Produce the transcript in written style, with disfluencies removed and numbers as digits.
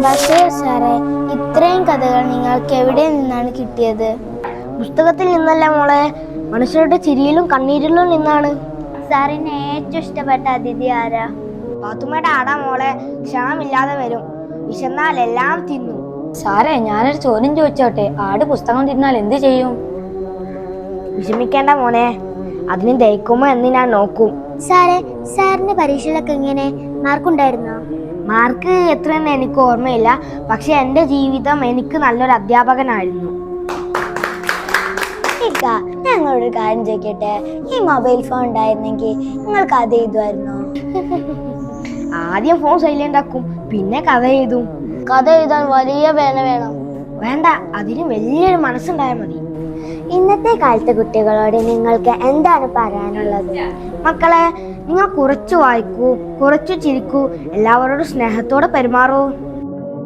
പക്ഷേ സാറേ, ഇത്രയും കഥകൾ നിങ്ങൾക്ക് എവിടെ നിന്നാണ് കിട്ടിയത്? പുസ്തകത്തിൽ നിന്നല്ല മോളെ, മനുഷ്യരുടെ ചിരിയിലും കണ്ണീരിലും നിന്നാണ്. സാറിന് ഏറ്റവും ഇഷ്ടപ്പെട്ട അതിഥി ആരാ? പാത്തുമ്മയുടെ ആടാ മോളെ, ക്ഷണമില്ലാതെ വരും, വിശന്നാൽ എല്ലാം തിന്നു. സാറേ, ഞാനൊരു ചോദ്യം ചോദിച്ചോട്ടെ? ആട് പുസ്തകം തിന്നാൽ എന്ത് ചെയ്യും? വിഷമിക്കേണ്ട മോനെ, അതിന് ദഹിക്കുമോ എന്ന് ഞാൻ നോക്കും. സാറേ, സാറിന്റെ പരീക്ഷയിലൊക്കെ എങ്ങനെ മാർക്കുണ്ടായിരുന്നോ? മാർക്ക് എത്രയെന്ന് എനിക്ക് ഓർമ്മയില്ല, പക്ഷെ എൻ്റെ ജീവിതം എനിക്ക് നല്ലൊരു അധ്യാപകനായിരുന്നു. ഞങ്ങളൊരു കാര്യം ചോദിക്കട്ടെ, ഈ മൊബൈൽ ഫോൺ ഉണ്ടായിരുന്നെങ്കിൽ നിങ്ങൾക്ക് കഥ എഴുതുമായിരുന്നോ? ആദ്യം ഫോൺ സൈലന്റ് ആക്കും, പിന്നെ കഥ എഴുതും. കഥ എഴുതാൻ വലിയ പേന വേണം. വേണ്ട, അതിന് വലിയൊരു മനസ്സുണ്ടായാൽ മതി. ഇന്നത്തെ കാലത്തെ കുട്ടികളോട് നിങ്ങൾക്ക് എന്താണ് പറയാനുള്ളത്? മക്കളെ, നിങ്ങൾ കുറച്ച് വായിക്കൂ, കുറച്ച് ചിരിക്കൂ, എല്ലാവരോടും സ്നേഹത്തോടെ പെരുമാറൂ.